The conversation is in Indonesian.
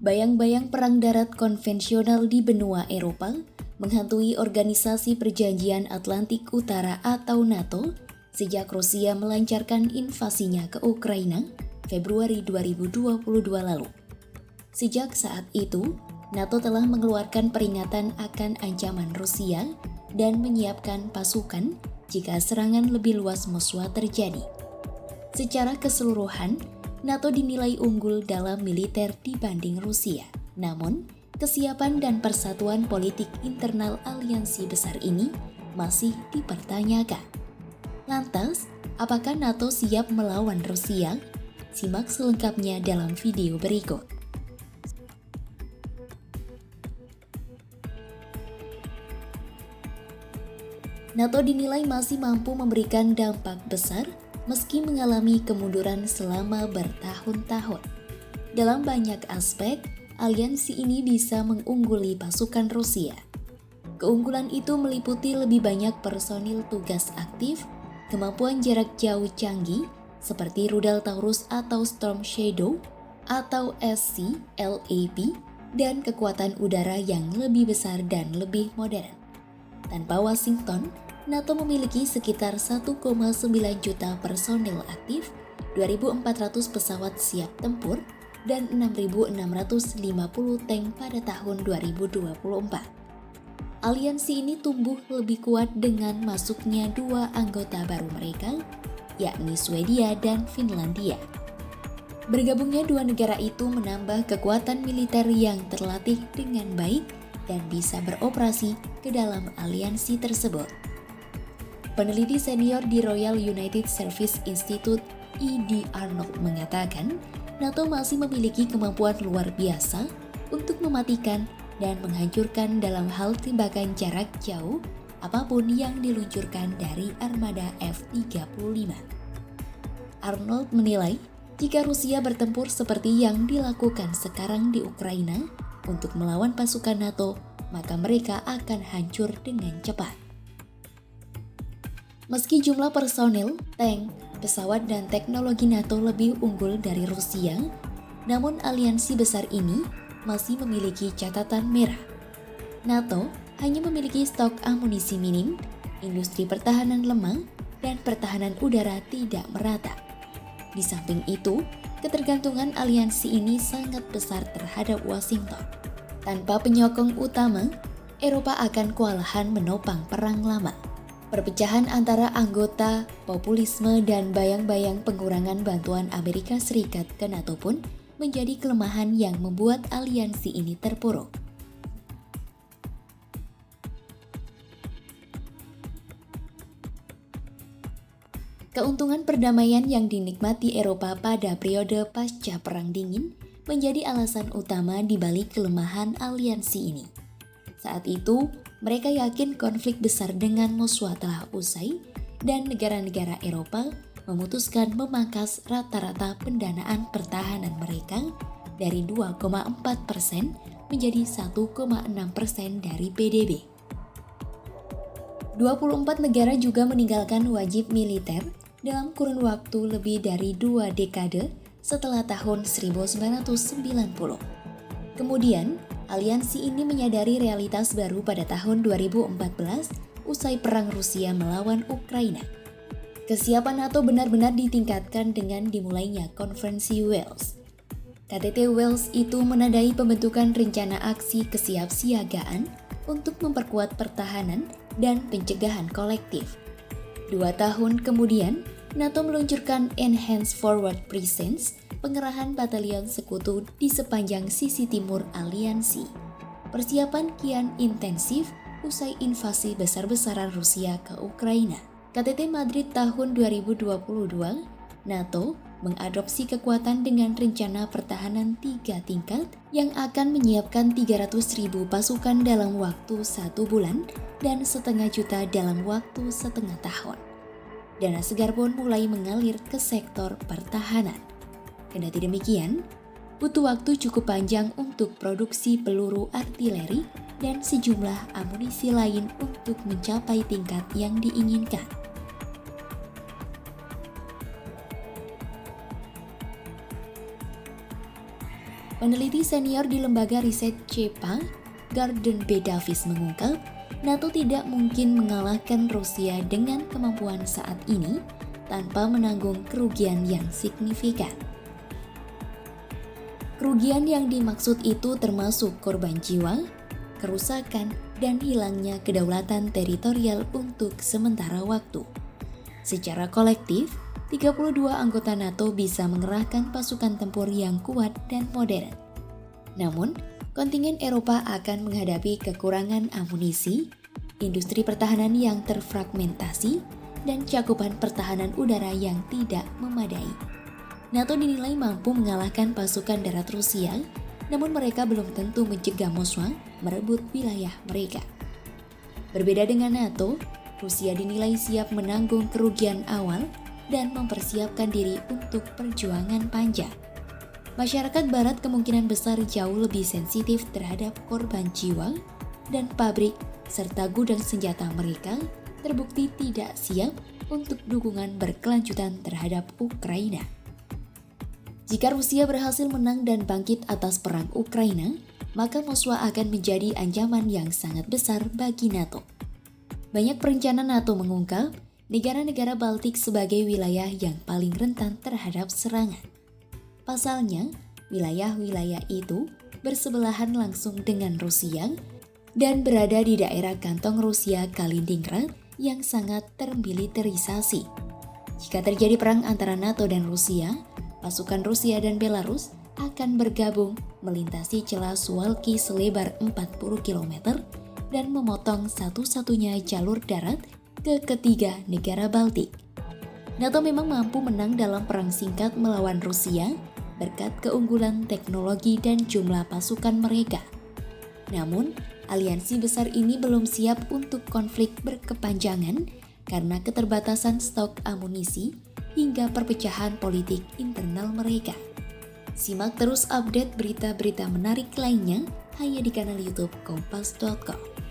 Bayang-bayang perang darat konvensional di benua Eropa menghantui Organisasi Perjanjian Atlantik Utara atau NATO sejak Rusia melancarkan invasinya ke Ukraina Februari 2022 lalu. Sejak saat itu, NATO telah mengeluarkan peringatan akan ancaman Rusia dan menyiapkan pasukan jika serangan lebih luas musuh terjadi. Secara keseluruhan, NATO dinilai unggul dalam militer dibanding Rusia. Namun, kesiapan dan persatuan politik internal aliansi besar ini masih dipertanyakan. Lantas, apakah NATO siap melawan Rusia? Simak selengkapnya dalam video berikut. NATO dinilai masih mampu memberikan dampak besar meski mengalami kemunduran selama bertahun-tahun. Dalam banyak aspek, aliansi ini bisa mengungguli pasukan Rusia. Keunggulan itu meliputi lebih banyak personil tugas aktif, kemampuan jarak jauh canggih seperti rudal Taurus atau Storm Shadow atau SCLAP, dan kekuatan udara yang lebih besar dan lebih modern. Tanpa Washington, NATO memiliki sekitar 1,9 juta personil aktif, 2.400 pesawat siap tempur, dan 6.650 tank pada tahun 2024. Aliansi ini tumbuh lebih kuat dengan masuknya dua anggota baru mereka, yakni Swedia dan Finlandia. Bergabungnya dua negara itu menambah kekuatan militer yang terlatih dengan baik dan bisa beroperasi ke dalam aliansi tersebut. Peneliti senior di Royal United Service Institute, E.D. Arnold mengatakan, NATO masih memiliki kemampuan luar biasa untuk mematikan dan menghancurkan dalam hal tembakan jarak jauh apapun yang diluncurkan dari armada F-35. Arnold menilai, jika Rusia bertempur seperti yang dilakukan sekarang di Ukraina untuk melawan pasukan NATO, maka mereka akan hancur dengan cepat. Meski jumlah personil, tank, pesawat, dan teknologi NATO lebih unggul dari Rusia, namun aliansi besar ini masih memiliki catatan merah. NATO hanya memiliki stok amunisi minim, industri pertahanan lemah, dan pertahanan udara tidak merata. Di samping itu, ketergantungan aliansi ini sangat besar terhadap Washington. Tanpa penyokong utama, Eropa akan kewalahan menopang perang lama. Perpecahan antara anggota, populisme, dan bayang-bayang pengurangan bantuan Amerika Serikat ke NATO pun menjadi kelemahan yang membuat aliansi ini terpuruk. Keuntungan perdamaian yang dinikmati Eropa pada periode pasca Perang Dingin menjadi alasan utama di balik kelemahan aliansi ini. Saat itu, mereka yakin konflik besar dengan musuh telah usai dan negara-negara Eropa memutuskan memangkas rata-rata pendanaan pertahanan mereka dari 2,4% menjadi 1,6% dari PDB. 24 negara juga meninggalkan wajib militer dalam kurun waktu lebih dari 2 dekade setelah tahun 1990. Kemudian, aliansi ini menyadari realitas baru pada tahun 2014 usai perang Rusia melawan Ukraina. Kesiapan NATO benar-benar ditingkatkan dengan dimulainya Konferensi Wales. KTT Wales itu menandai pembentukan rencana aksi kesiapsiagaan untuk memperkuat pertahanan dan pencegahan kolektif. 2 tahun kemudian, NATO meluncurkan Enhanced Forward Presence, pengerahan batalion sekutu di sepanjang sisi timur aliansi. Persiapan kian intensif usai invasi besar-besaran Rusia ke Ukraina. KTT Madrid tahun 2022, NATO mengadopsi kekuatan dengan rencana pertahanan 3 tingkat yang akan menyiapkan 300.000 pasukan dalam waktu 1 bulan dan 500.000 dalam waktu setengah tahun. Dana segar pun mulai mengalir ke sektor pertahanan. Kendati demikian, butuh waktu cukup panjang untuk produksi peluru artileri dan sejumlah amunisi lain untuk mencapai tingkat yang diinginkan. Peneliti senior di lembaga riset CEPA, Gordon B. Davis mengungkap, NATO tidak mungkin mengalahkan Rusia dengan kemampuan saat ini tanpa menanggung kerugian yang signifikan. Kerugian yang dimaksud itu termasuk korban jiwa, kerusakan, dan hilangnya kedaulatan teritorial untuk sementara waktu. Secara kolektif, 32 anggota NATO bisa mengerahkan pasukan tempur yang kuat dan modern. Namun, kontingen Eropa akan menghadapi kekurangan amunisi, industri pertahanan yang terfragmentasi, dan cakupan pertahanan udara yang tidak memadai. NATO dinilai mampu mengalahkan pasukan darat Rusia, namun mereka belum tentu mencegah Moskwa merebut wilayah mereka. Berbeda dengan NATO, Rusia dinilai siap menanggung kerugian awal dan mempersiapkan diri untuk perjuangan panjang. Masyarakat Barat kemungkinan besar jauh lebih sensitif terhadap korban jiwa, dan pabrik serta gudang senjata mereka terbukti tidak siap untuk dukungan berkelanjutan terhadap Ukraina. Jika Rusia berhasil menang dan bangkit atas perang Ukraina, maka Moskwa akan menjadi ancaman yang sangat besar bagi NATO. Banyak perencana NATO mengungkap negara-negara Baltik sebagai wilayah yang paling rentan terhadap serangan. Pasalnya, wilayah-wilayah itu bersebelahan langsung dengan Rusia dan berada di daerah kantong Rusia Kaliningrad yang sangat termiliterisasi. Jika terjadi perang antara NATO dan Rusia, pasukan Rusia dan Belarus akan bergabung melintasi celah Suwalki selebar 40 km dan memotong satu-satunya jalur darat ke ketiga negara Baltik. NATO memang mampu menang dalam perang singkat melawan Rusia berkat keunggulan teknologi dan jumlah pasukan mereka. Namun, aliansi besar ini belum siap untuk konflik berkepanjangan karena keterbatasan stok amunisi hingga perpecahan politik internal mereka. Simak terus update berita-berita menarik lainnya hanya di kanal YouTube Kompas.com.